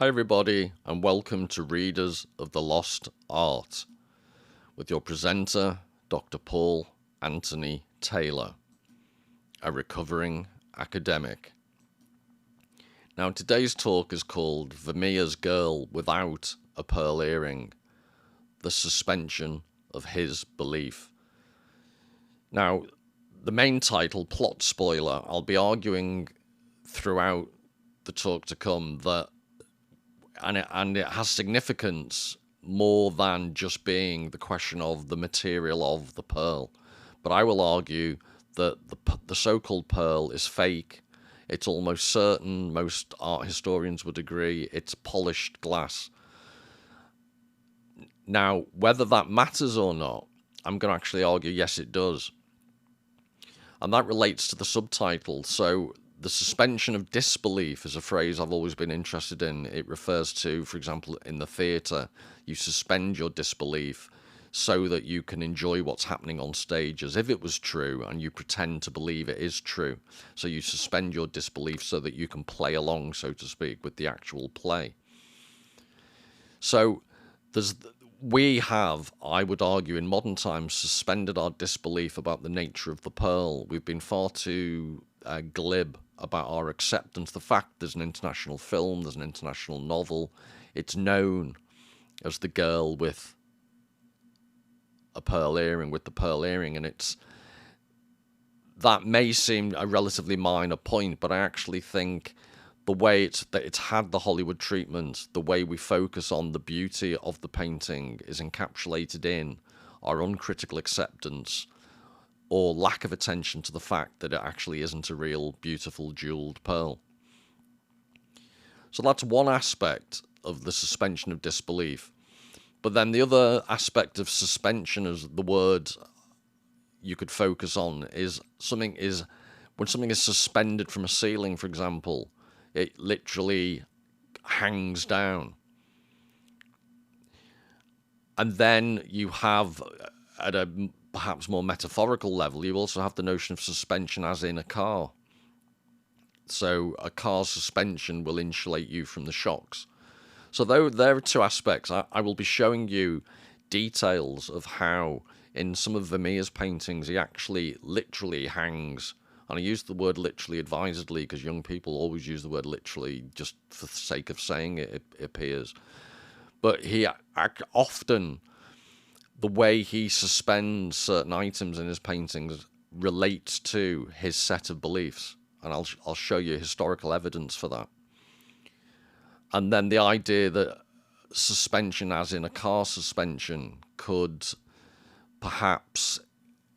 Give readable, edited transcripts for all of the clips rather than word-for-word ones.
Hi everybody, and welcome to Readers of the Lost Art with your presenter, Dr. Paul Anthony Taylor, a recovering academic. Now today's talk is called Vermeer's Girl Without a Pearl Earring, the Suspension of His Belief. Now, the main title, plot spoiler, I'll be arguing throughout the talk to come that and it has significance more than just being the question of the material of the pearl. But I will argue that the so-called pearl is fake. It's almost certain, most art historians would agree, it's polished glass. Now, whether that matters or not, I'm going to actually argue yes, it does. And that relates to the subtitle. So the suspension of disbelief is a phrase I've always been interested in. It refers to, for example, in the theatre, you suspend your disbelief so that you can enjoy what's happening on stage as if it was true, and you pretend to believe it is true. So you suspend your disbelief so that you can play along, so to speak, with the actual play. So we have, I would argue, in modern times, suspended our disbelief about the nature of the pearl. We've been far too glib about our acceptance. The fact there's an international film, there's an international novel, it's known as The Girl with a Pearl Earring, with the pearl earring, and that may seem a relatively minor point, but I actually think the way it's had the Hollywood treatment, the way we focus on the beauty of the painting is encapsulated in our uncritical acceptance or lack of attention to the fact that it actually isn't a real beautiful jeweled pearl. So that's one aspect of the suspension of disbelief. But then the other aspect of suspension, as the word you could focus on, is when something is suspended from a ceiling, for example, it literally hangs down. And then you have, at a perhaps more metaphorical level, you also have the notion of suspension as in a car. So a car's suspension will insulate you from the shocks. So there are two aspects. I will be showing you details of how in some of Vermeer's paintings he actually literally hangs. And I use the word literally advisedly because young people always use the word literally just for the sake of saying it, it appears. But he often, the way he suspends certain items in his paintings relates to his set of beliefs. And I'll show you historical evidence for that. And then the idea that suspension, as in a car suspension, could perhaps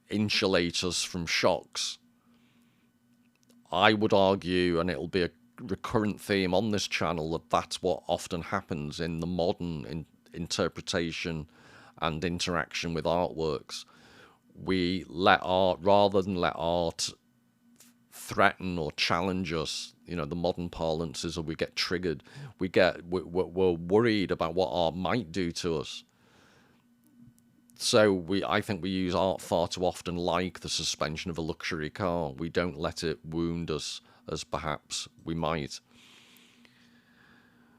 insulate us from shocks. I would argue, and it'll be a recurrent theme on this channel, that that's what often happens in the modern interpretation and interaction with artworks. We let art, rather than let art threaten or challenge us, the modern parlance is, or we get triggered, we're worried about what art might do to us. So I think we use art far too often like the suspension of a luxury car. We don't let it wound us as perhaps we might.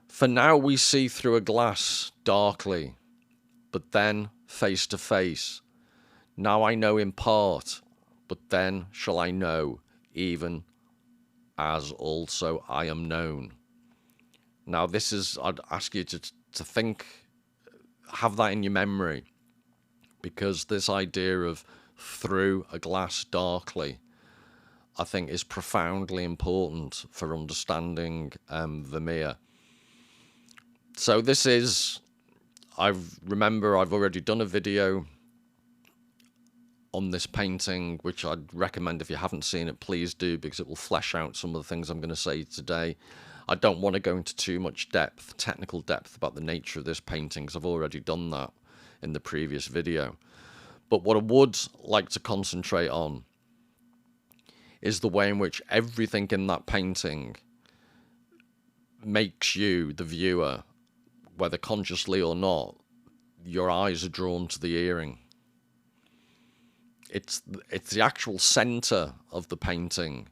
For now we see through a glass darkly, but then face to face. Now I know in part, but then shall I know, even as also I am known. Now this is, I'd ask you to think, have that in your memory, because this idea of through a glass darkly, I think, is profoundly important for understanding Vermeer. So this is, remember I've already done a video on this painting, which I'd recommend, if you haven't seen it, please do, because it will flesh out some of the things I'm going to say today. I don't want to go into too much depth, technical depth, about the nature of this painting, because I've already done that in the previous video. But what I would like to concentrate on is the way in which everything in that painting makes you, the viewer, whether consciously or not, your eyes are drawn to the earring. It's the actual center of the painting,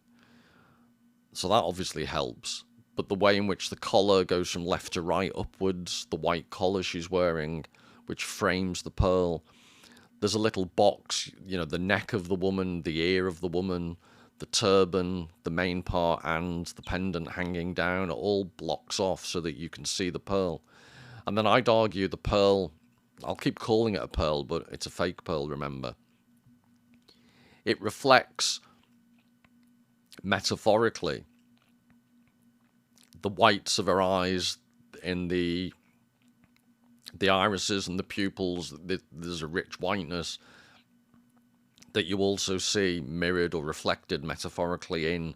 so that obviously helps. but the way in which the collar goes from left to right upwards, the white collar she's wearing, which frames the pearl. There's a little box, you know, the neck of the woman, the ear of the woman, the turban, the main part, and the pendant hanging down, it all blocks off so that you can see the pearl. And then I'd argue the pearl, I'll keep calling it a pearl, but it's a fake pearl, remember. It reflects, metaphorically, the whites of her eyes in the irises and the pupils. There's a rich whiteness that you also see mirrored or reflected metaphorically in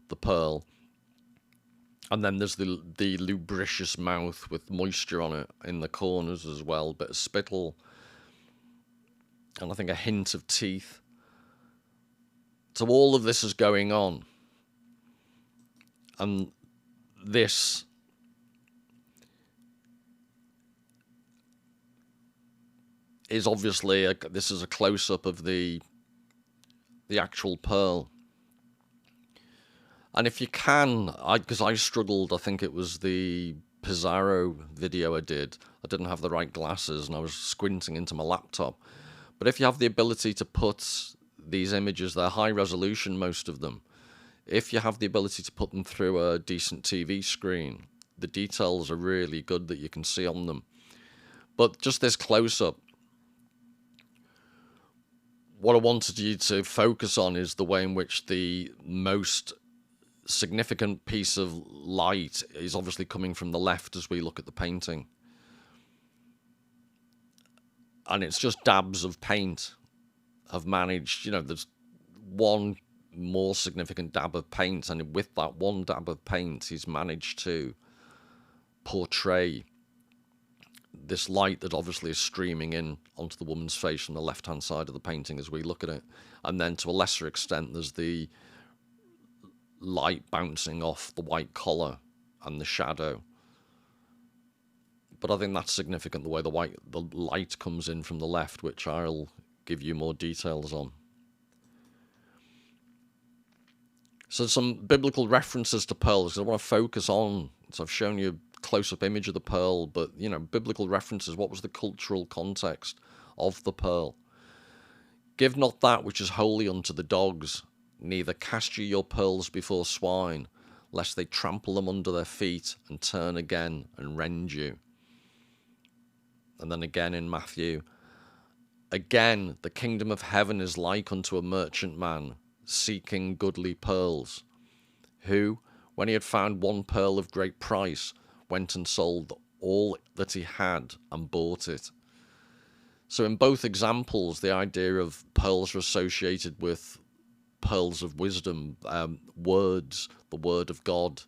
the pearl. And then there's the lubricious mouth with moisture on it in the corners as well, bit of spittle, and I think a hint of teeth. So all of this is going on, and this is obviously this is a close-up of the actual pearl. And if you can, because I struggled, I think it was the Pizarro video I didn't have the right glasses and I was squinting into my laptop. But if you have the ability to put these images, they're high resolution, most of them. If you have the ability to put them through a decent TV screen, the details are really good that you can see on them. But just this close-up, what I wanted you to focus on is the way in which the most significant piece of light is obviously coming from the left as we look at the painting. And it's just dabs of paint have managed, you know, there's one more significant dab of paint, and with that one dab of paint, he's managed to portray this light that obviously is streaming in onto the woman's face from the left-hand side of the painting as we look at it. And then to a lesser extent, there's the light bouncing off the white collar and the shadow. But I think that's significant, the way the light comes in from the left, which I'll give you more details on. So some biblical references to pearls. I want to focus on, so I've shown you a close-up image of the pearl, but, you know, biblical references. What was the cultural context of the pearl? Give not that which is holy unto the dogs, neither cast ye your pearls before swine, lest they trample them under their feet and turn again and rend you. And then again in Matthew, again, the kingdom of heaven is like unto a merchant man seeking goodly pearls, who, when he had found one pearl of great price, went and sold all that he had and bought it. So in both examples, the idea of pearls are associated with pearls of wisdom, words, the word of God.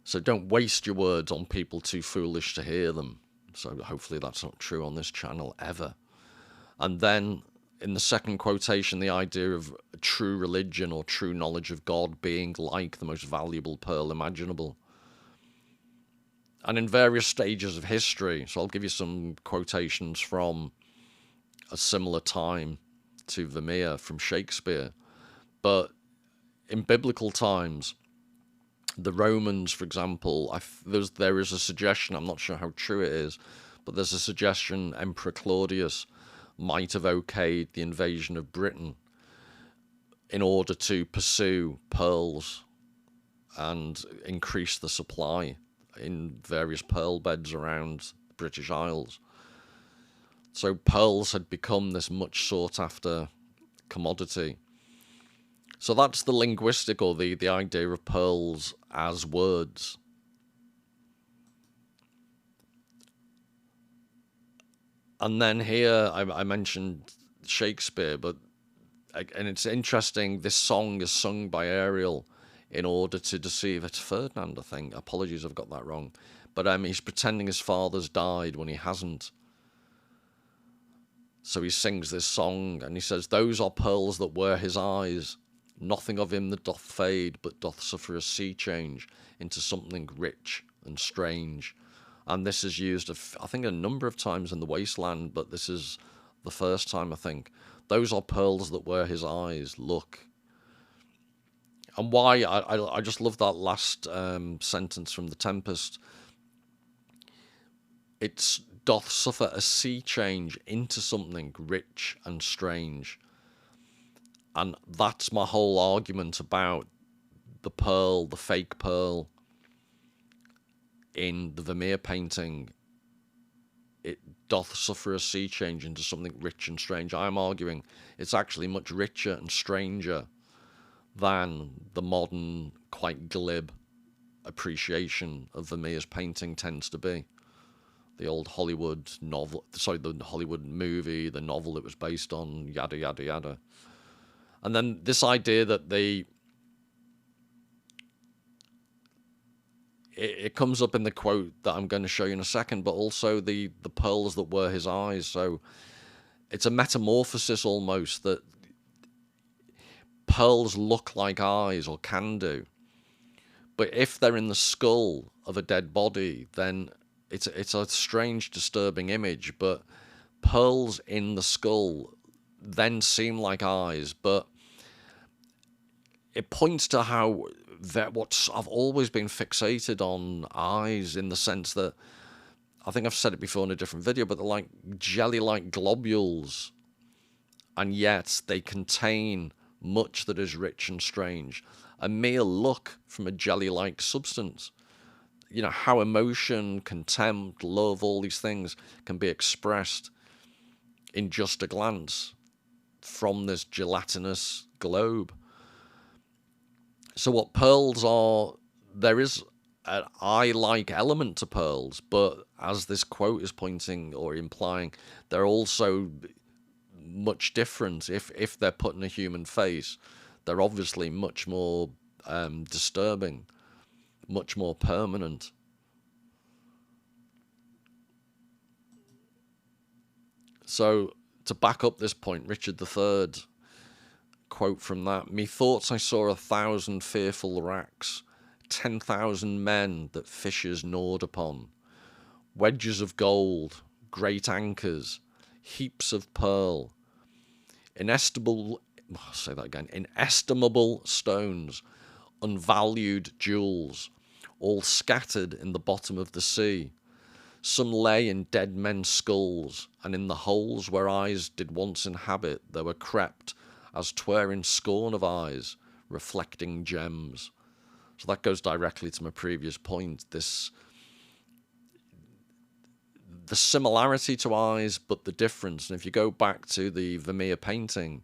So don't waste your words on people too foolish to hear them. So hopefully that's not true on this channel ever. And then in the second quotation, the idea of true religion or true knowledge of God being like the most valuable pearl imaginable. And in various stages of history, so I'll give you some quotations from a similar time to Vermeer from Shakespeare. But in biblical times, the Romans, for example, there is a suggestion, I'm not sure how true it is, but there's a suggestion Emperor Claudius might have okayed the invasion of Britain in order to pursue pearls and increase the supply in various pearl beds around the British Isles. So pearls had become this much sought after commodity. So that's the linguistic, or the idea of pearls as words. And then here I mentioned Shakespeare, and it's interesting, this song is sung by Ariel in order to deceive, it's Ferdinand, I think. Apologies, I've got that wrong. But he's pretending his father's died when he hasn't. So he sings this song, and he says, "Those are pearls that were his eyes. Nothing of him that doth fade, but doth suffer a sea change into something rich and strange." And this is used, I think, a number of times in The Wasteland, but this is the first time, I think. "Those are pearls that were his eyes, look." And why I just love that last sentence from The Tempest. It doth suffer a sea change into something rich and strange. And that's my whole argument about the pearl, the fake pearl in the Vermeer painting. It doth suffer a sea change into something rich and strange. I'm arguing it's actually much richer and stranger than the modern, quite glib appreciation of Vermeer's painting tends to be. The old Hollywood novel, sorry, the Hollywood movie, the novel it was based on, yada, yada, yada. And then this idea that it comes up in the quote that I'm going to show you in a second, but also the pearls that were his eyes. So it's a metamorphosis almost, that pearls look like eyes, or can do. But if they're in the skull of a dead body, then it's a strange, disturbing image. But pearls in the skull then seem like eyes, but it points to how I've always been fixated on eyes, in the sense that, I think I've said it before in a different video, but they're like jelly-like globules, and yet they contain much that is rich and strange. A mere look from a jelly-like substance. You know, how emotion, contempt, love, all these things can be expressed in just a glance from this gelatinous globe. So what pearls are, there is an eye-like element to pearls, but as this quote is pointing or implying, they're also much different. If they're put in a human face, they're obviously much more disturbing, much more permanent. So to back up this point, Richard III, quote from that: "Methoughts I saw 1,000 fearful racks, 10,000 men that fishers gnawed upon, wedges of gold, great anchors, heaps of pearl, inestimable," I'll say that again, "inestimable stones, unvalued jewels, all scattered in the bottom of the sea. Some lay in dead men's skulls, and in the holes where eyes did once inhabit there were crept, as 'twere in scorn of eyes, reflecting gems." So that goes directly to my previous point, the similarity to eyes, but the difference. And if you go back to the Vermeer painting,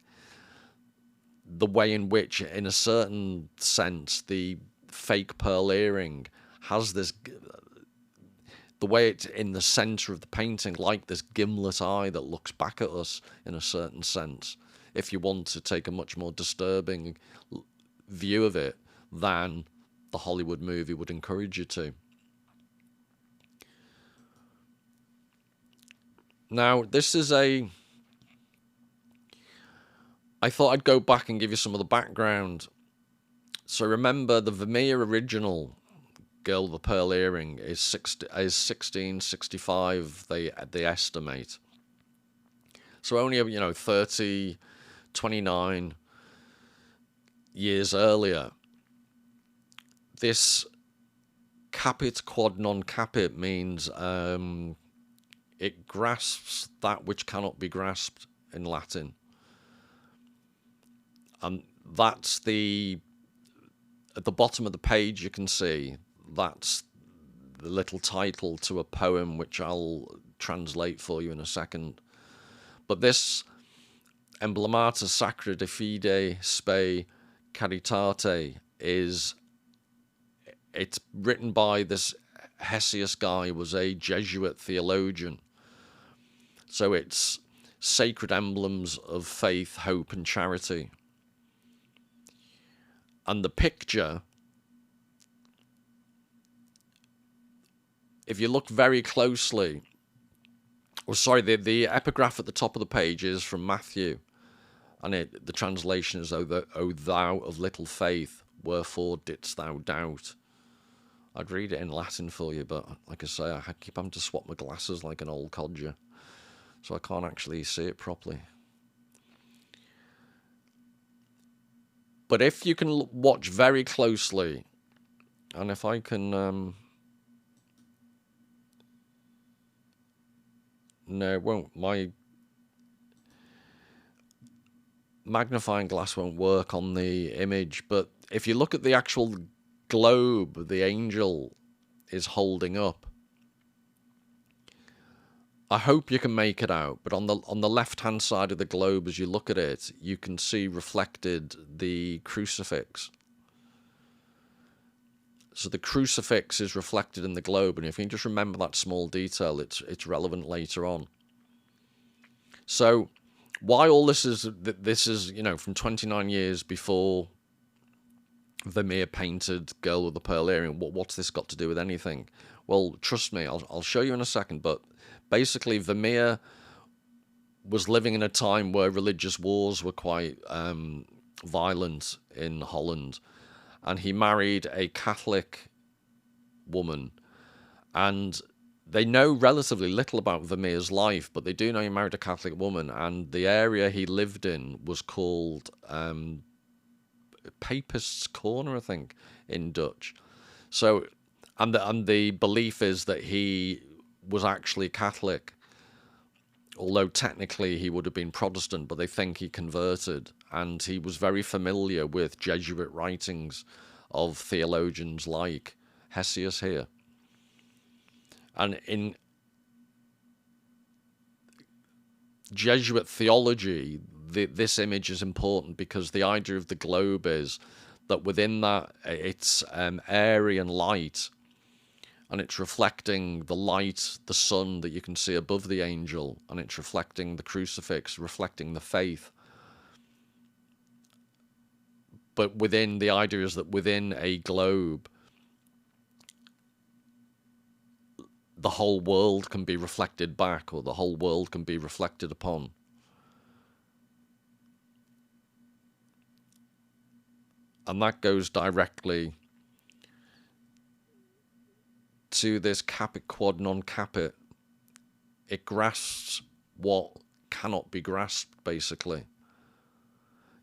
the way in which, in a certain sense, the fake pearl earring has this, the way it's in the center of the painting, like this gimlet eye that looks back at us in a certain sense, if you want to take a much more disturbing view of it than the Hollywood movie would encourage you to. Now, this is I thought I'd go back and give you some of the background. So remember, the Vermeer original Girl with the Pearl Earring is 1665, they estimate. So only, 30, 29 years earlier. This capit quod non capit means it grasps that which cannot be grasped in Latin. And that's at the bottom of the page you can see, that's the little title to a poem which I'll translate for you in a second. But this Emblemata Sacra de Fide Spe Caritate it's written by this Hesius guy, who was a Jesuit theologian. So it's sacred emblems of faith, hope, and charity. And the picture, if you look very closely, the epigraph at the top of the page is from Matthew, and the translation is, O thou of little faith, wherefore didst thou doubt?" I'd read it in Latin for you, but like I say, I keep having to swap my glasses like an old codger, so I can't actually see it properly. But if you can watch very closely, and if I can, no, it won't. My magnifying glass won't work on the image. But if you look at the actual globe the angel is holding up, I hope you can make it out, but on the left-hand side of the globe, as you look at it, you can see reflected the crucifix. So the crucifix is reflected in the globe, and if you can just remember that small detail, it's relevant later on. So why all this is, from 29 years before Vermeer painted Girl with the Pearl Earring. What's this got to do with anything? Well, trust me, I'll show you in a second, but basically Vermeer was living in a time where religious wars were quite violent in Holland, and he married a Catholic woman, and they know relatively little about Vermeer's life, but they do know he married a Catholic woman, and the area he lived in was called Papist's Corner, I think, in Dutch. So, and the belief is that he was actually Catholic, although technically he would have been Protestant, but they think he converted, and he was very familiar with Jesuit writings of theologians like Hesius here. And in Jesuit theology, this image is important because the idea of the globe is that within that it's airy and light, and it's reflecting the light, the sun that you can see above the angel, and it's reflecting the crucifix, reflecting the faith. But within, the idea is that within a globe, the whole world can be reflected back, or the whole world can be reflected upon. And that goes directly to this capit quod non capit. It grasps what cannot be grasped, basically.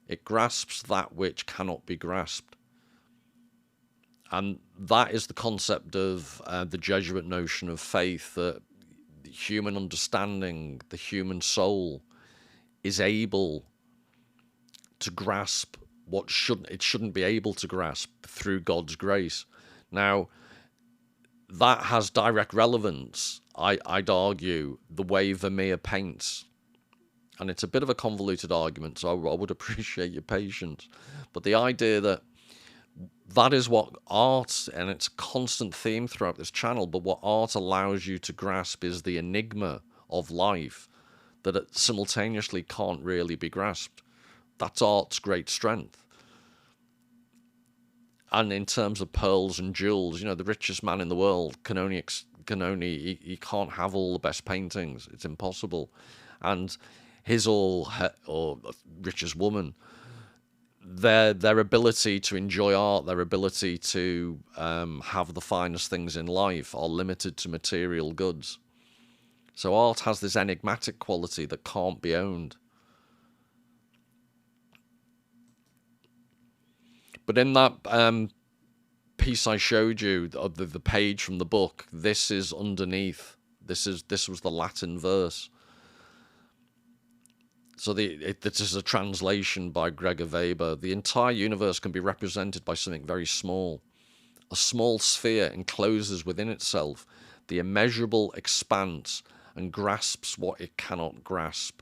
It grasps that which cannot be grasped. And that is the concept of the Jesuit notion of faith, that the human understanding, the human soul, is able to grasp what it shouldn't be able to grasp through God's grace. Now, that has direct relevance, I'd argue, the way Vermeer paints. And it's a bit of a convoluted argument, so I would appreciate your patience. But the idea that is what art, and it's a constant theme throughout this channel, but what art allows you to grasp is the enigma of life that it simultaneously can't really be grasped. That's art's great strength. And in terms of pearls and jewels, the richest man in the world he can't have all the best paintings. It's impossible. And his or richest woman, their ability to enjoy art, their ability to have the finest things in life are limited to material goods. So art has this enigmatic quality that can't be owned. But in that piece I showed you, the page from the book, this is underneath. This was the Latin verse. So this is a translation by Gregor Weber. The entire universe can be represented by something very small. A small sphere encloses within itself the immeasurable expanse and grasps what it cannot grasp.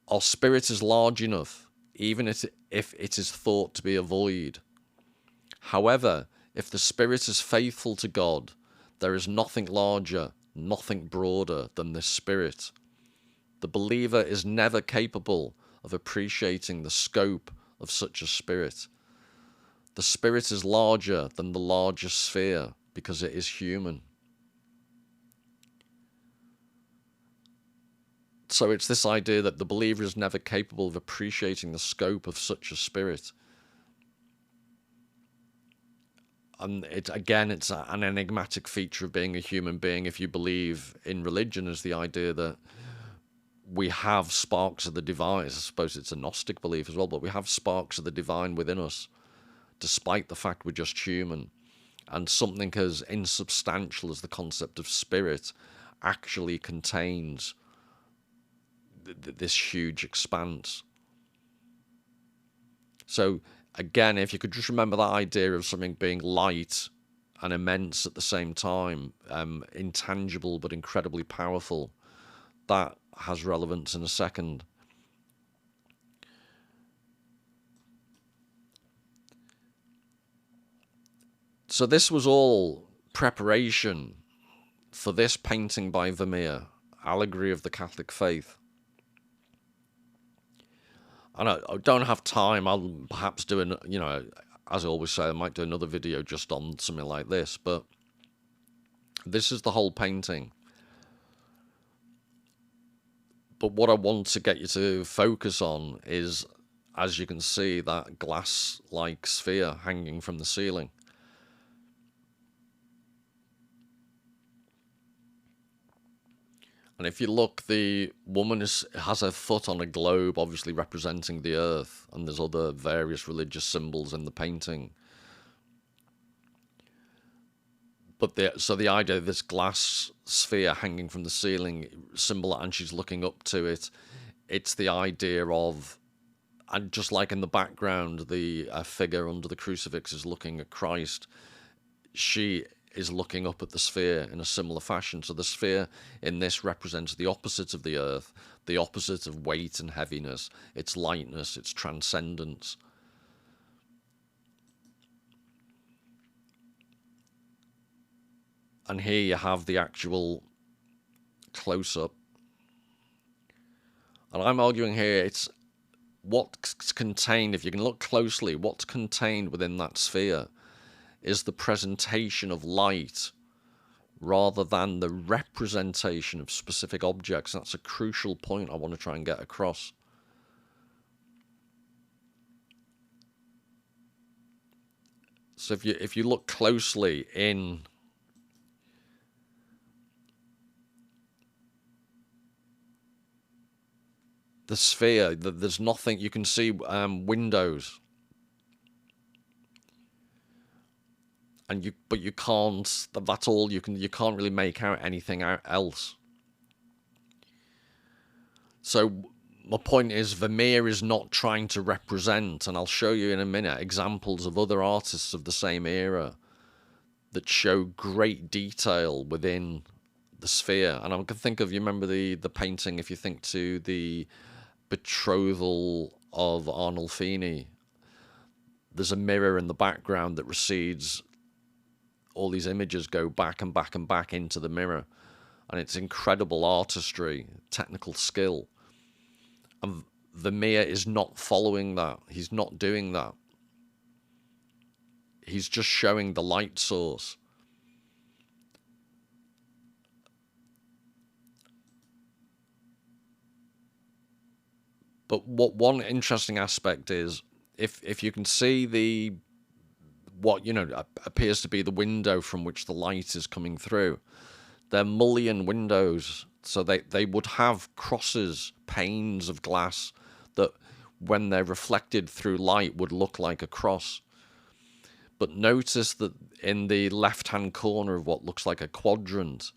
Our spirit is large enough, even if it is thought to be a void. However, if the spirit is faithful to God, there is nothing larger, nothing broader than this spirit. The believer is never capable of appreciating the scope of such a spirit. The spirit is larger than the largest sphere because it is human. So it's this idea that the believer is never capable of appreciating the scope of such a spirit. And it's an enigmatic feature of being a human being if you believe in religion, is the idea that we have sparks of the divine. I suppose it's a Gnostic belief as well, but we have sparks of the divine within us, despite the fact we're just human. And something as insubstantial as the concept of spirit actually contains this huge expanse. So again, if you could just remember that idea of something being light and immense at the same time, intangible but incredibly powerful, that has relevance in a second. So this was all preparation for this painting by Vermeer, Allegory of the Catholic Faith. And I don't have time. I'll perhaps do as I always say, I might do another video just on something like this. But this is the whole painting. But what I want to get you to focus on is, as you can see, that glass-like sphere hanging from the ceiling. And if you look, the woman has her foot on a globe, obviously representing the earth, and there's other various religious symbols in the painting. But so the idea of this glass sphere hanging from the ceiling, symbol, and she's looking up to it, it's the idea of, and just like in the background, the figure under the crucifix is looking at Christ, she is looking up at the sphere in a similar fashion. So the sphere in this represents the opposite of the earth, the opposite of weight and heaviness, its lightness, its transcendence. And here you have the actual close-up. And I'm arguing here, it's what's contained, if you can look closely, what's contained within that sphere is the presentation of light rather than the representation of specific objects. That's a crucial point I want to try and get across. So if you look closely in the sphere, there's nothing. You can see windows, and but you can't. That's all you can. You can't really make out anything else. So my point is, Vermeer is not trying to represent, and I'll show you in a minute examples of other artists of the same era that show great detail within the sphere. And I can think of, you remember the painting, if you think to the betrothal of Arnolfini, there's a mirror in the background that recedes. All these images go back and back and back into the mirror, and it's incredible artistry, technical skill. And Vermeer is not following that. He's not doing that. He's just showing the light source. But one interesting aspect is, if you can see what appears to be the window from which the light is coming through, they're mullion windows, so they would have crosses, panes of glass that, when they're reflected through light, would look like a cross. But notice that in the left-hand corner of what looks like a quadrant,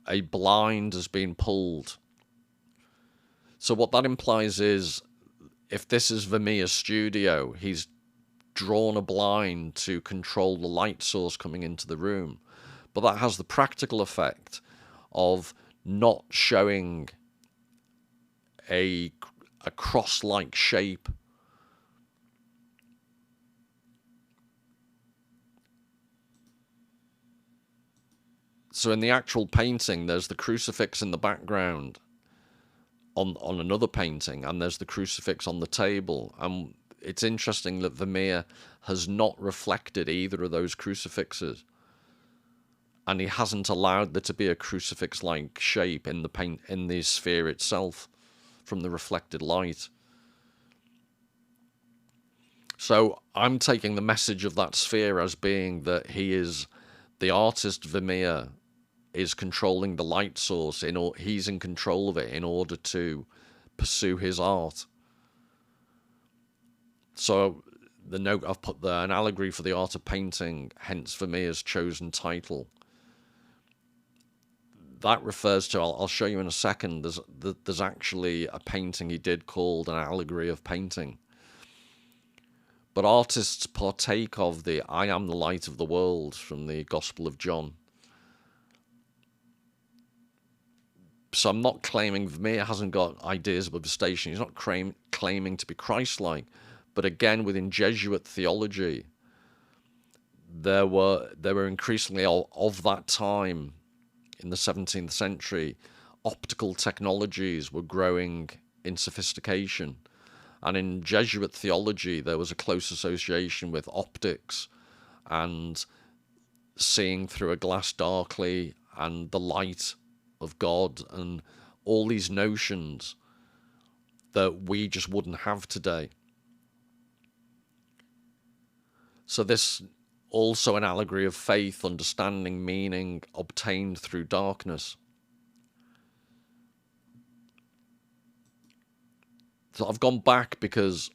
a blind has been pulled. So what that implies is, if this is Vermeer's studio, he's drawn a blind to control the light source coming into the room. But that has the practical effect of not showing a cross-like shape. So in the actual painting, there's the crucifix in the background on another painting, and there's the crucifix on the table. And it's interesting that Vermeer has not reflected either of those crucifixes, and he hasn't allowed there to be a crucifix-like shape in the sphere itself from the reflected light. So I'm taking the message of that sphere as being that he is, the artist Vermeer is controlling the light source, he's in control of it in order to pursue his art. So the note I've put there, an allegory for the art of painting, hence Vermeer's chosen title. That refers to, I'll show you in a second, there's actually a painting he did called an allegory of painting. But artists partake of the I am the light of the world from the Gospel of John. So I'm not claiming Vermeer hasn't got ideas of obfuscation. He's not claiming to be Christ-like. But again, within Jesuit theology, there were increasingly of that time in the 17th century, optical technologies were growing in sophistication. And in Jesuit theology, there was a close association with optics and seeing through a glass darkly and the light of God and all these notions that we just wouldn't have today. So this also an allegory of faith, understanding, meaning obtained through darkness. So I've gone back because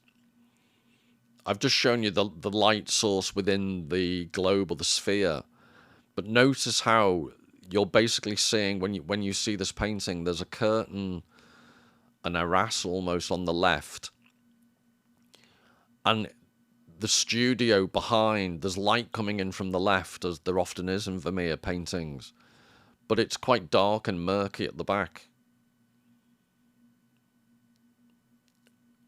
I've just shown you the light source within the globe or the sphere. But notice how you're basically seeing, when you see this painting, there's a curtain, an arras almost on the left. And the studio behind, there's light coming in from the left, as there often is in Vermeer paintings. But it's quite dark and murky at the back.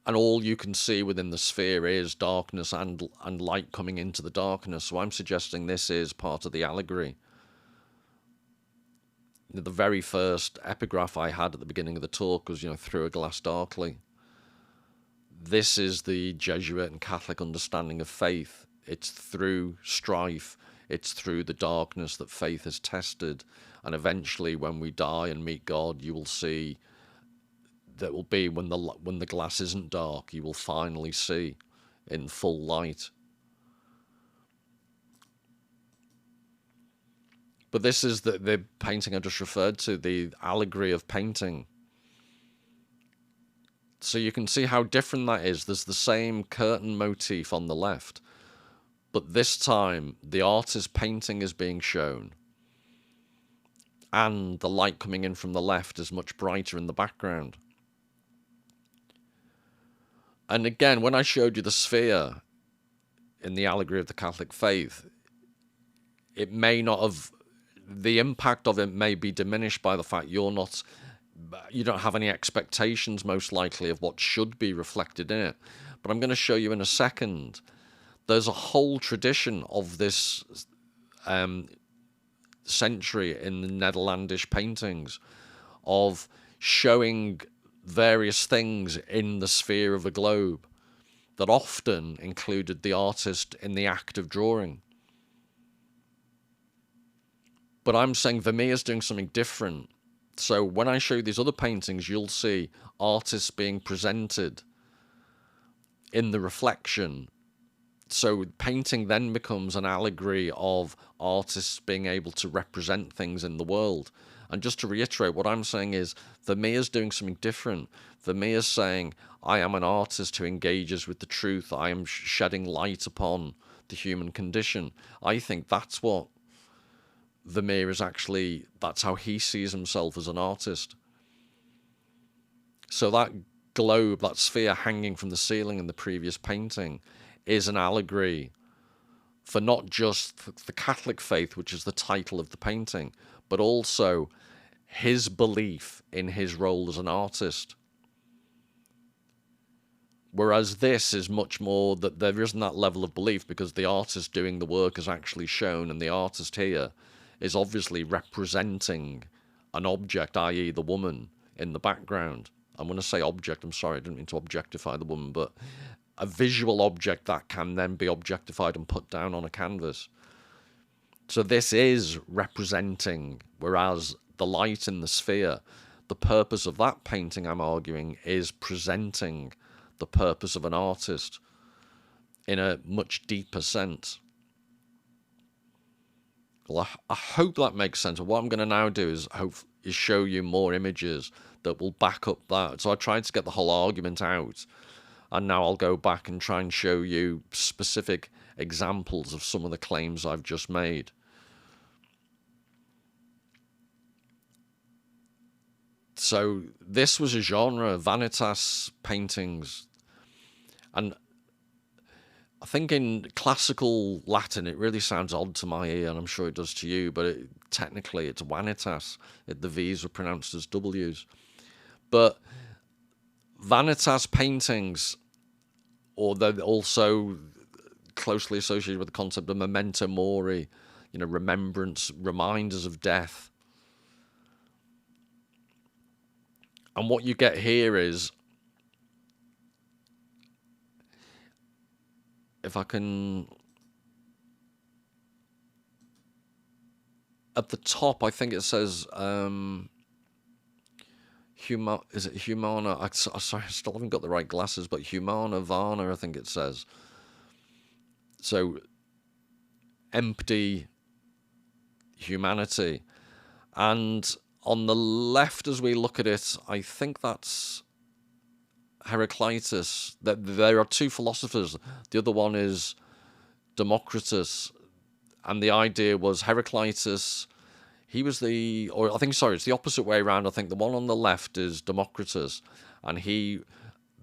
And all you can see within the sphere is darkness and light coming into the darkness. So I'm suggesting this is part of the allegory. The very first epigraph I had at the beginning of the talk was, through a glass darkly. This is the Jesuit and Catholic understanding of faith. It's through strife. It's through the darkness that faith is tested. And eventually, when we die and meet God, you will see that will be when the glass isn't dark, you will finally see in full light. But this is the painting I just referred to, the allegory of painting. So you can see how different that is. There's the same curtain motif on the left, but this time the artist's painting is being shown, and the light coming in from the left is much brighter in the background. And again, when I showed you the sphere in the allegory of the Catholic faith, it may not have, the impact of it may be diminished by the fact you don't have any expectations, most likely, of what should be reflected in it. But I'm going to show you in a second. There's a whole tradition of this century in the Netherlandish paintings of showing various things in the sphere of a globe that often included the artist in the act of drawing. But I'm saying Vermeer's doing something different. So when I show you these other paintings, you'll see artists being presented in the reflection. So painting then becomes an allegory of artists being able to represent things in the world. And just to reiterate, what I'm saying is Vermeer's doing something different. Vermeer's saying, I am an artist who engages with the truth. I am shedding light upon the human condition. I think that's what Vermeer is actually, that's how he sees himself as an artist. So that globe, that sphere hanging from the ceiling in the previous painting is an allegory for not just the Catholic faith, which is the title of the painting, but also his belief in his role as an artist. Whereas this is much more that there isn't that level of belief because the artist doing the work is actually shown, and the artist here is obviously representing an object, i.e. the woman in the background. I'm going to say object, I'm sorry, I didn't mean to objectify the woman, but a visual object that can then be objectified and put down on a canvas. So this is representing, whereas the light in the sphere, the purpose of that painting, I'm arguing, is presenting the purpose of an artist in a much deeper sense. Well, I hope that makes sense. And what I'm going to now do is show you more images that will back up that. So I tried to get the whole argument out, and now I'll go back and try and show you specific examples of some of the claims I've just made. So this was a genre, vanitas paintings. And I think in classical Latin, it really sounds odd to my ear, and I'm sure it does to you, but technically it's vanitas. The V's are pronounced as W's. But vanitas paintings, or they're also closely associated with the concept of memento mori, remembrance, reminders of death. And what you get here is, if I can, at the top, I think it says, is it Humana? Sorry, I still haven't got the right glasses, but Humana Vana, I think it says. So, empty humanity. And on the left, as we look at it, I think that's Heraclitus. There are two philosophers. The other one is Democritus. And the idea was Heraclitus, he was it's the opposite way around. I think the one on the left is Democritus. And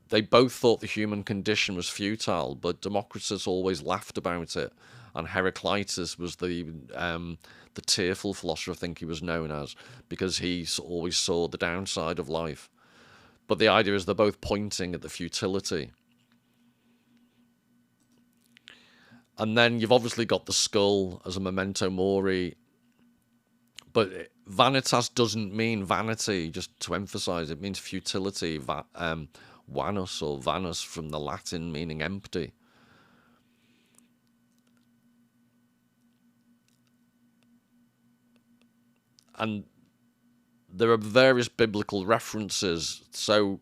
they both thought the human condition was futile, but Democritus always laughed about it. And Heraclitus was the tearful philosopher, I think he was known as, because he always saw the downside of life. But the idea is they're both pointing at the futility. And then you've obviously got the skull as a memento mori. But vanitas doesn't mean vanity, just to emphasize, it means futility. Vanus or vanus from the Latin meaning empty. And there are various biblical references. So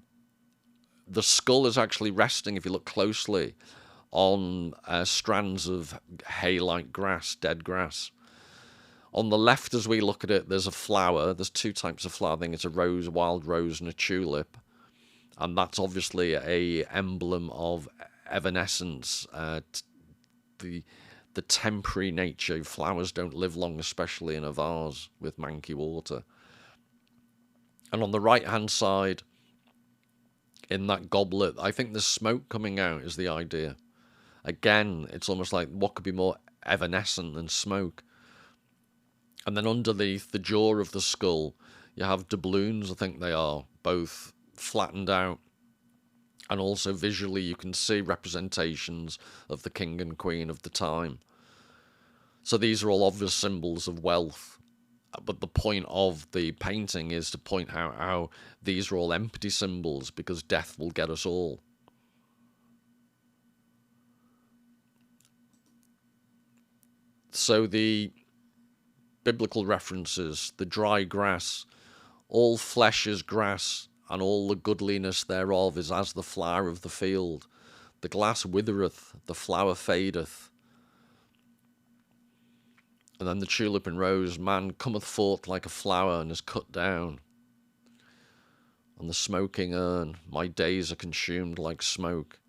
the skull is actually resting, if you look closely, on strands of hay-like grass, dead grass. On the left, as we look at it, there's a flower. There's two types of flower. I think it's a rose, wild rose, and a tulip. And that's obviously a emblem of evanescence, the temporary nature. Flowers don't live long, especially in a vase with manky water. And on the right-hand side, in that goblet, I think there's smoke coming out is the idea. Again, it's almost like what could be more evanescent than smoke? And then underneath the jaw of the skull, you have doubloons, I think they are, both flattened out. And also visually you can see representations of the king and queen of the time. So these are all obvious symbols of wealth. But the point of the painting is to point out how these are all empty symbols, because death will get us all. So the biblical references, the dry grass, all flesh is grass, and all the goodliness thereof is as the flower of the field. The grass withereth, the flower fadeth. And then the tulip and rose, man cometh forth like a flower and is cut down. On the smoking urn, my days are consumed like smoke.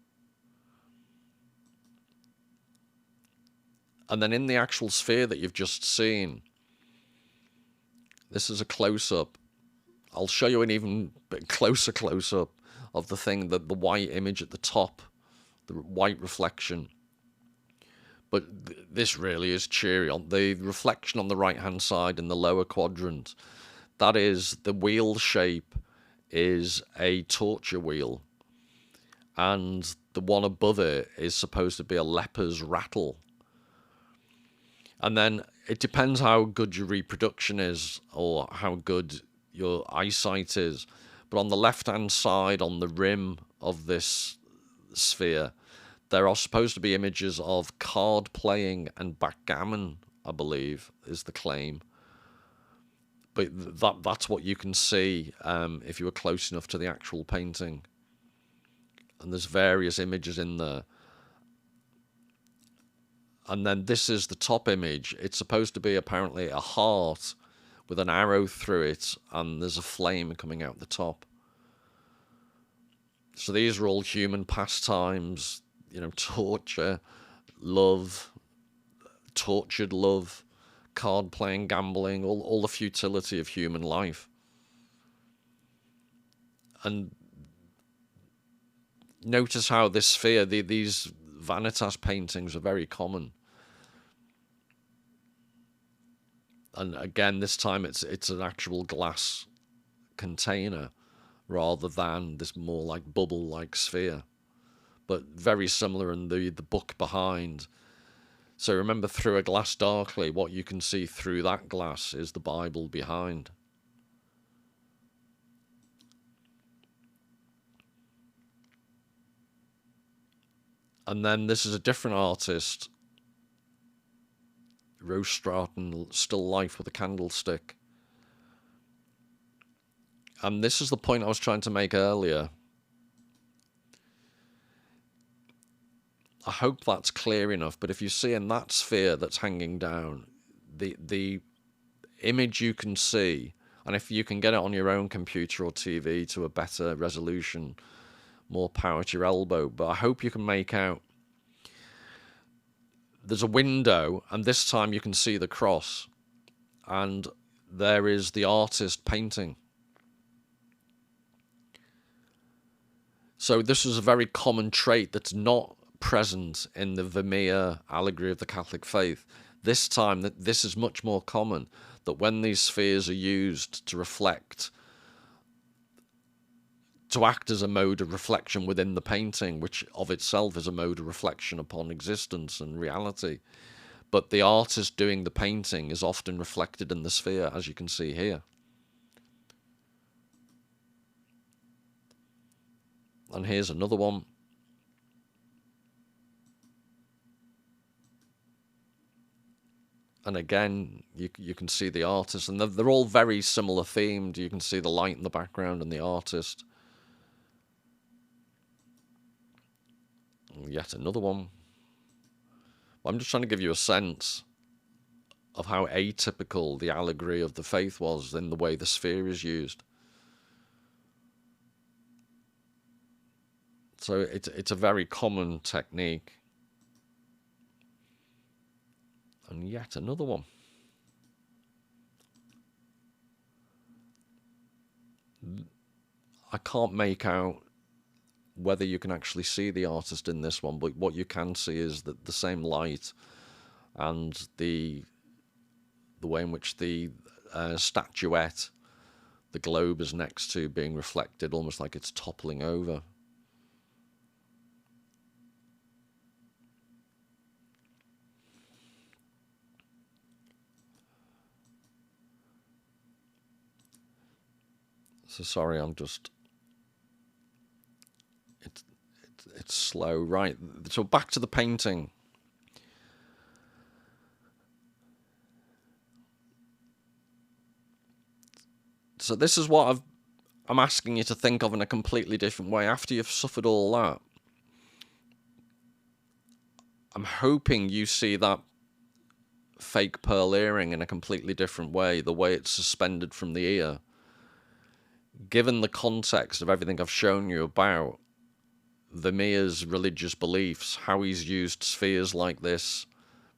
And then in the actual sphere that you've just seen, this is a close-up. I'll show you an even bit closer close-up of the thing, the white image at the top, the white reflection. But this really is cheery. On the reflection on the right-hand side in the lower quadrant, that is, the wheel shape is a torture wheel. And the one above it is supposed to be a leper's rattle. And then it depends how good your reproduction is or how good your eyesight is. But on the left-hand side, on the rim of this sphere, there are supposed to be images of card playing and backgammon, I believe, is the claim. But that's what you can see if you were close enough to the actual painting. And there's various images in there. And then this is the top image. It's supposed to be apparently a heart with an arrow through it, and there's a flame coming out the top. So these are all human pastimes, torture, love, tortured love, card playing, gambling, all the futility of human life. And notice how this sphere, these vanitas paintings are very common. And again, this time it's an actual glass container rather than this more like bubble-like sphere. But very similar in the book behind. So remember, through a glass darkly, what you can see through that glass is the Bible behind. And then this is a different artist, Rose Stratton, still life with a candlestick. And this is the point I was trying to make earlier. I hope that's clear enough, but if you see in that sphere that's hanging down, the image you can see, and if you can get it on your own computer or TV to a better resolution, more power to your elbow, but I hope you can make out there's a window, and this time you can see the cross, and there is the artist painting. So this is a very common trait that's not present in the Vermeer allegory of the Catholic faith. This time, this is much more common, that when these spheres are used to reflect, to act as a mode of reflection within the painting, which of itself is a mode of reflection upon existence and reality. But the artist doing the painting is often reflected in the sphere, as you can see here. And here's another one. And again, you can see the artist, and they're all very similar themed. You can see the light in the background and the artist. And yet another one. I'm just trying to give you a sense of how atypical the allegory of the faith was in the way the sphere is used. So it's a very common technique. And yet another one. I can't make out whether you can actually see the artist in this one, but what you can see is that the same light and the way in which the statuette, the globe is next to, being reflected, almost like it's toppling over. So sorry, I'm just... It's slow. Right, so back to the painting. So this is what I'm asking you to think of in a completely different way. After you've suffered all that, I'm hoping you see that fake pearl earring in a completely different way, the way it's suspended from the ear. Given the context of everything I've shown you about Vermeer's religious beliefs, how he's used spheres like this,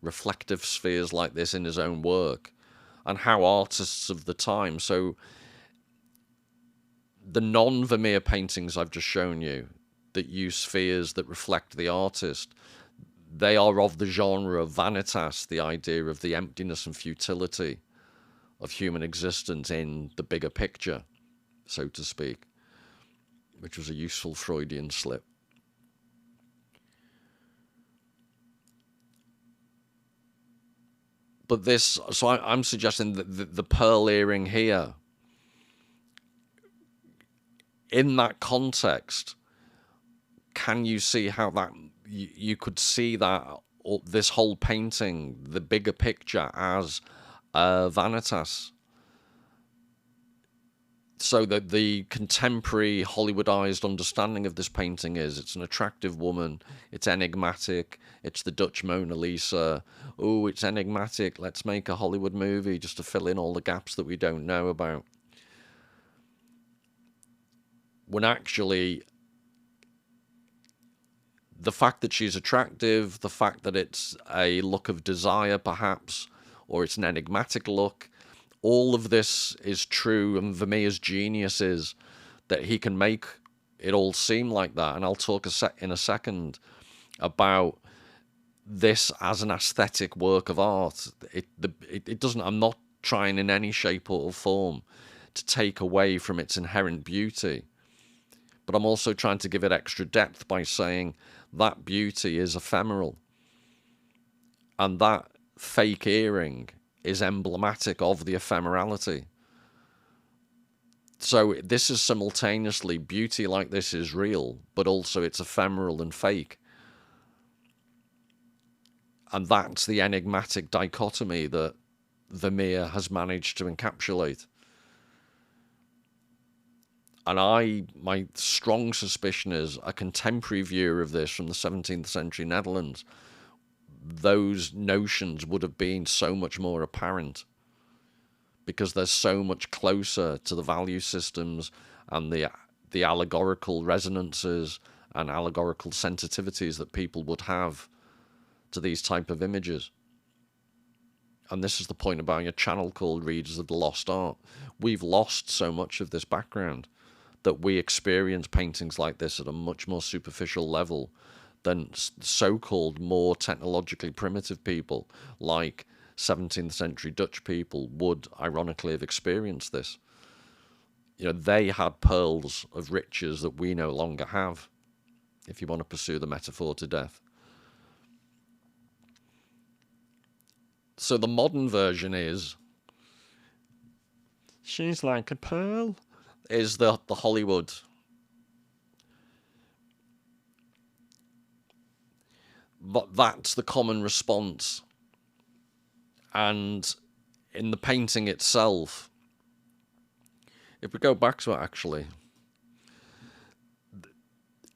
reflective spheres like this in his own work, and how artists of the time, so the non-Vermeer paintings I've just shown you that use spheres that reflect the artist, they are of the genre of vanitas, the idea of the emptiness and futility of human existence in the bigger picture, so to speak, which was a useful Freudian slip. But this, so I'm suggesting that the pearl earring here, in that context, can you see how that you could see that, or this whole painting, the bigger picture, as vanitas? So that the contemporary Hollywoodized understanding of this painting is it's an attractive woman, it's enigmatic, it's the Dutch Mona Lisa. Oh, it's enigmatic, let's make a Hollywood movie just to fill in all the gaps that we don't know about. When actually, the fact that she's attractive, the fact that it's a look of desire perhaps, or it's an enigmatic look, all of this is true, and Vermeer's genius is that he can make it all seem like that. And I'll talk in a second about this as an aesthetic work of art. It doesn't. I'm not trying in any shape or form to take away from its inherent beauty, but I'm also trying to give it extra depth by saying that beauty is ephemeral, and that fake earring is emblematic of the ephemerality. So this is simultaneously, beauty like this is real, but also it's ephemeral and fake. And that's the enigmatic dichotomy that Vermeer has managed to encapsulate. And my strong suspicion is a contemporary view of this from the 17th century Netherlands, those notions would have been so much more apparent because they're so much closer to the value systems and the allegorical resonances and allegorical sensitivities that people would have to these type of images. And this is the point about a channel called Readers of the Lost Art. We've lost so much of this background that we experience paintings like this at a much more superficial level than so-called more technologically primitive people like 17th century Dutch people would ironically have experienced this. You know, they had pearls of riches that we no longer have, if you want to pursue the metaphor to death. So the modern version is, she's like a pearl, is the Hollywood. But that's the common response. And in the painting itself, if we go back to it actually,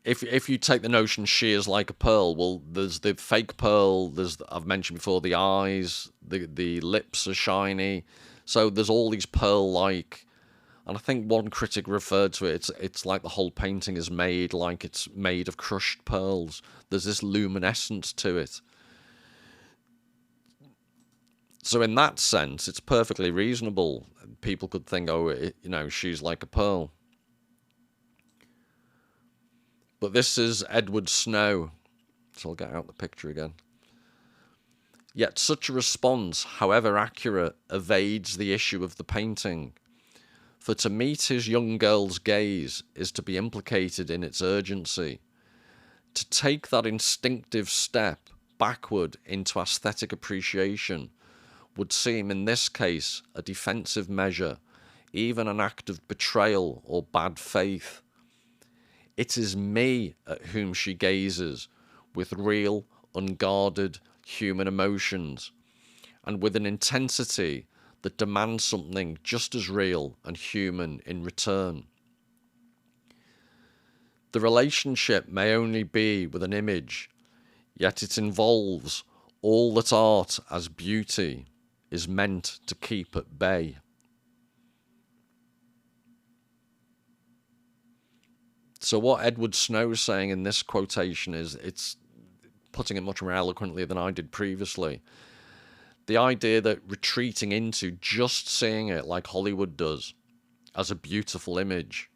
if you take the notion she is like a pearl, well, there's the fake pearl, there's, I've mentioned before, the eyes, the lips are shiny. So there's all these pearl-like, and I think one critic referred to it, it's like the whole painting is made like it's made of crushed pearls. There's this luminescence to it. So in that sense, it's perfectly reasonable. People could think, oh, she's like a pearl. But this is Edward Snow. So I'll get out the picture again. Yet such a response, however accurate, evades the issue of the painting. For to meet his young girl's gaze is to be implicated in its urgency. To take that instinctive step backward into aesthetic appreciation would seem in this case a defensive measure, even an act of betrayal or bad faith. It is me at whom she gazes with real, unguarded human emotions, and with an intensity that demands something just as real and human in return. The relationship may only be with an image, yet it involves all that art as beauty is meant to keep at bay. So what Edward Snow is saying in this quotation is, it's putting it much more eloquently than I did previously. The idea that retreating into just seeing it like Hollywood does as a beautiful image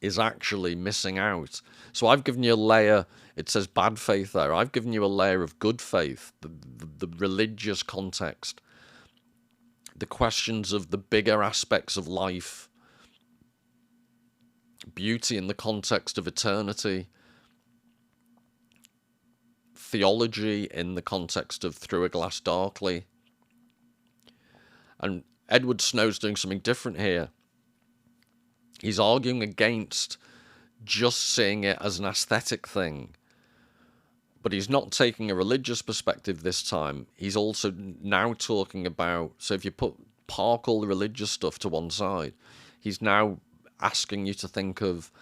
is actually missing out. So I've given you a layer, it says bad faith there, I've given you a layer of good faith, the religious context, the questions of the bigger aspects of life, beauty in the context of eternity, theology in the context of Through a Glass Darkly. And Edward Snow's doing something different here. He's arguing against just seeing it as an aesthetic thing. But he's not taking a religious perspective this time. He's also now talking about, so if you park all the religious stuff to one side, He's now asking you to think of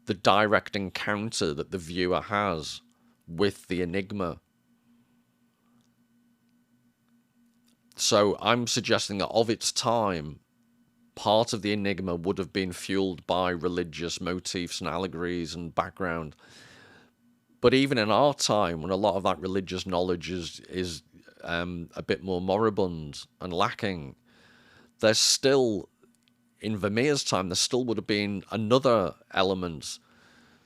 the direct encounter that the viewer has with the enigma. So I'm suggesting that of its time, part of the enigma would have been fueled by religious motifs and allegories and background. But even in our time, when a lot of that religious knowledge is a bit more moribund and lacking, there's still, in Vermeer's time, there still would have been another element.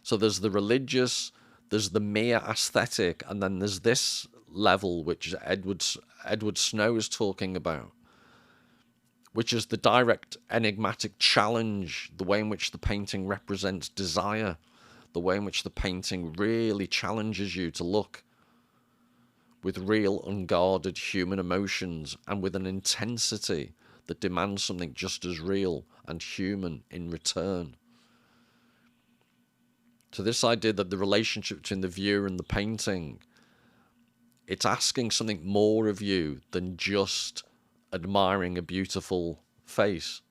So there's the religious, there's the mere aesthetic, and then there's this level which Edward Snow is talking about, which is the direct enigmatic challenge, the way in which the painting represents desire, the way in which the painting really challenges you to look with real unguarded human emotions and with an intensity that demands something just as real and human in return. So this idea that the relationship between the viewer and the painting, it's asking something more of you than just admiring a beautiful face.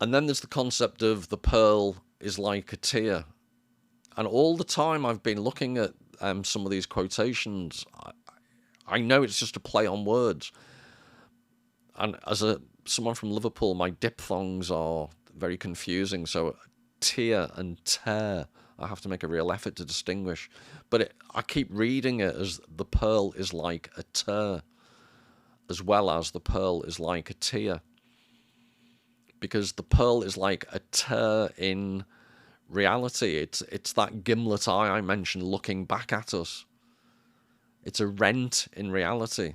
And then there's the concept of the pearl is like a tear. And all the time I've been looking at some of these quotations, I know it's just a play on words. And as someone from Liverpool, my diphthongs are very confusing. So tear and tear, I have to make a real effort to distinguish. But I keep reading it as the pearl is like a tear, as well as the pearl is like a tear. Because the pearl is like a tear in reality. It's that gimlet eye I mentioned looking back at us. It's a rent in reality.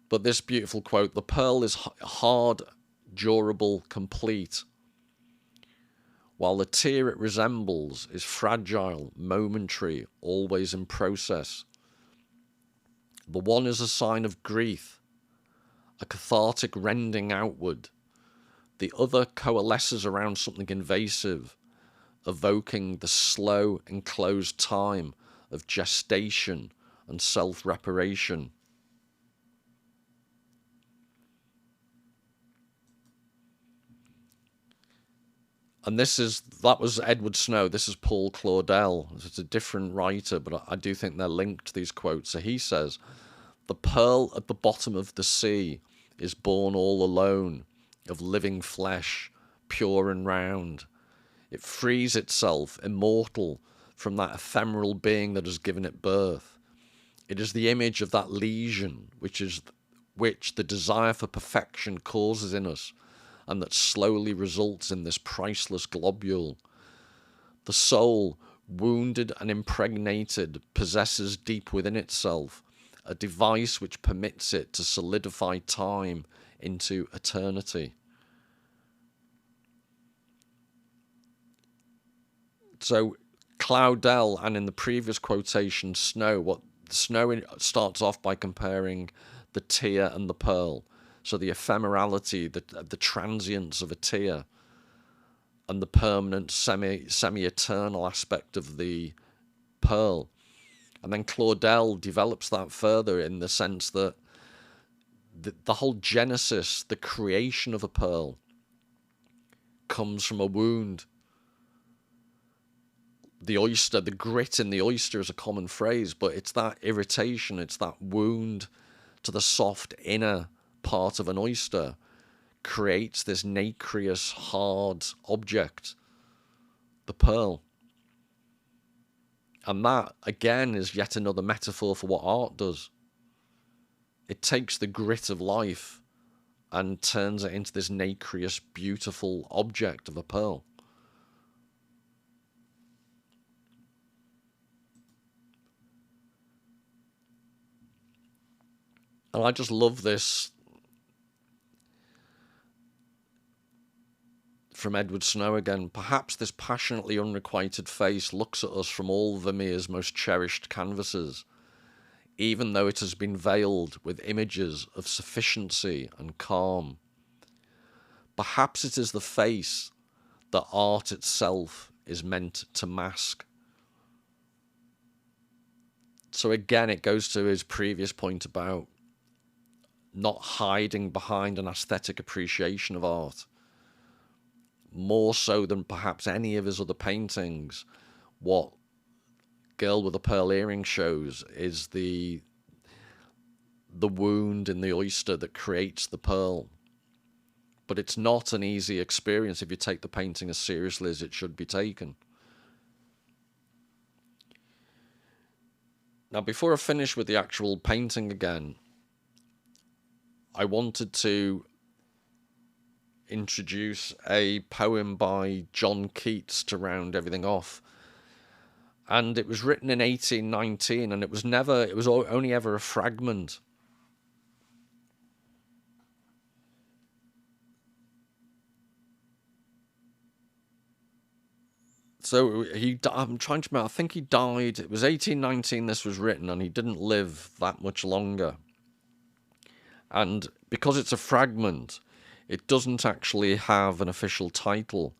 But this beautiful quote, the pearl is hard, durable, complete, while the tear it resembles is fragile, momentary, always in process. The one is a sign of grief, a cathartic rending outward. The other coalesces around something invasive, evoking the slow, enclosed time of gestation and self-reparation. And that was Edward Snow. This is Paul Claudel. It's a different writer, but I do think they're linked, these quotes. So he says, the pearl at the bottom of the sea is born all alone, of living flesh, pure and round. It frees itself, immortal, from that ephemeral being that has given it birth. It is the image of that lesion which the desire for perfection causes in us, and that slowly results in this priceless globule. The soul, wounded and impregnated, possesses deep within itself a device which permits it to solidify time into eternity. So Claudel, and in the previous quotation, Snow starts off by comparing the tear and the pearl. So the ephemerality, the transience of a tear, and the permanent semi-eternal aspect of the pearl. And then Claudel develops that further in the sense that the whole genesis, the creation of a pearl, comes from a wound. The oyster, the grit in the oyster is a common phrase, but it's that irritation, it's that wound to the soft inner part of an oyster creates this nacreous, hard object, the pearl. And that, again, is yet another metaphor for what art does. It takes the grit of life and turns it into this nacreous, beautiful object of a pearl. And I just love this from Edward Snow again. Perhaps this passionately unrequited face looks at us from all Vermeer's most cherished canvases, even though it has been veiled with images of sufficiency and calm. Perhaps it is the face that art itself is meant to mask. So again, it goes to his previous point about not hiding behind an aesthetic appreciation of art. More so than perhaps any of his other paintings, what Girl with a Pearl Earring shows is the wound in the oyster that creates the pearl. But it's not an easy experience if you take the painting as seriously as it should be taken. Now, before I finish with the actual painting again, I wanted to introduce a poem by John Keats to round everything off. And it was written in 1819, and it was only ever a fragment. So I'm trying to remember, I think he died, it was 1819 this was written, and he didn't live that much longer. And because it's a fragment, it doesn't actually have an official title.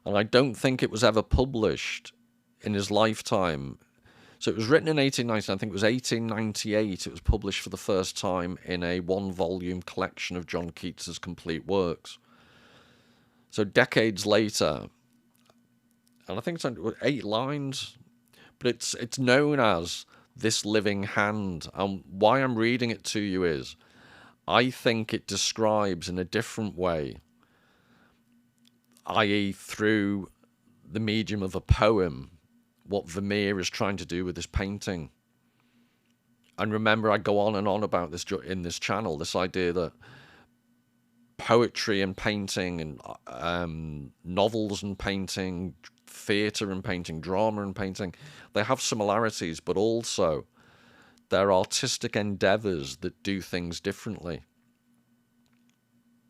And I don't think it was ever published in his lifetime. So it was written in 1890, I think it was 1898, it was published for the first time in a 1-volume collection of John Keats's complete works. So decades later, and I think it's 8 lines, but it's known as This Living Hand. And why I'm reading it to you is, I think it describes in a different way, i.e. through the medium of a poem, what Vermeer is trying to do with this painting. And remember, I go on and on about this in this channel, this idea that poetry and painting and novels and painting, theatre and painting, drama and painting, they have similarities, but also they're artistic endeavours that do things differently.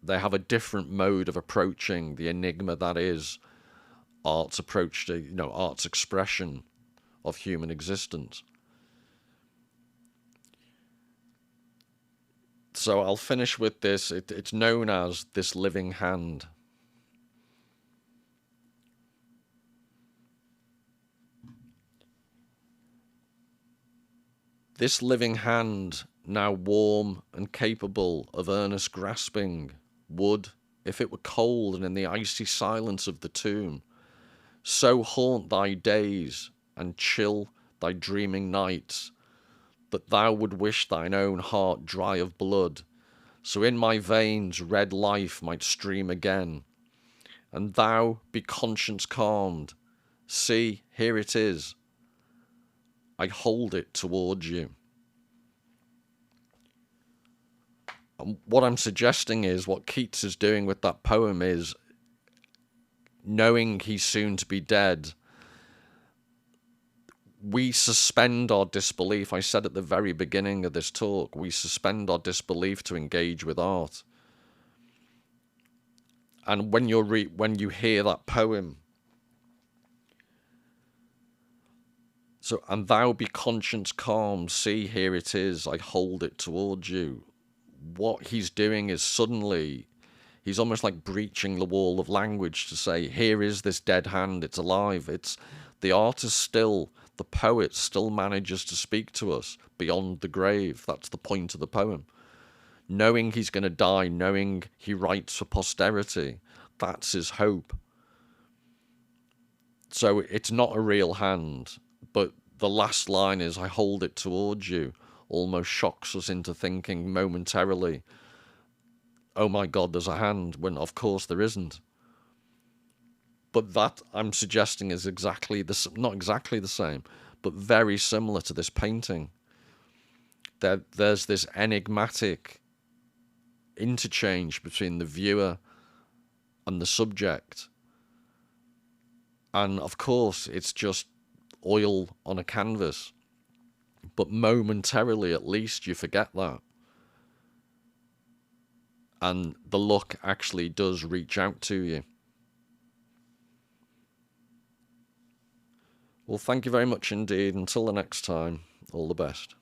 They have a different mode of approaching the enigma that is art's approach to, art's expression of human existence. So I'll finish with this. It's known as This Living Hand. This living hand, now warm and capable of earnest grasping, would, if it were cold and in the icy silence of the tomb, so haunt thy days and chill thy dreaming nights, that thou would wish thine own heart dry of blood, so in my veins red life might stream again, and thou be conscience calmed. See, here it is. I hold it towards you. And what I'm suggesting is, what Keats is doing with that poem is, knowing he's soon to be dead, we suspend our disbelief. I said at the very beginning of this talk, we suspend our disbelief to engage with art. And when you hear that poem, so, and thou be conscience calm, see, here it is, I hold it towards you. What he's doing is suddenly, he's almost like breaching the wall of language to say, here is this dead hand, it's alive. It's the artist still, the poet still manages to speak to us beyond the grave. That's the point of the poem. Knowing he's going to die, knowing he writes for posterity, that's his hope. So it's not a real hand, but the last line is, I hold it towards you, almost shocks us into thinking momentarily, oh my God, there's a hand, when of course there isn't. But that, I'm suggesting, is not exactly the same, but very similar to this painting. There's this enigmatic interchange between the viewer and the subject. And of course, it's just oil on a canvas. But momentarily, at least, you forget that. And the look actually does reach out to you. Well, thank you very much indeed. Until the next time, all the best.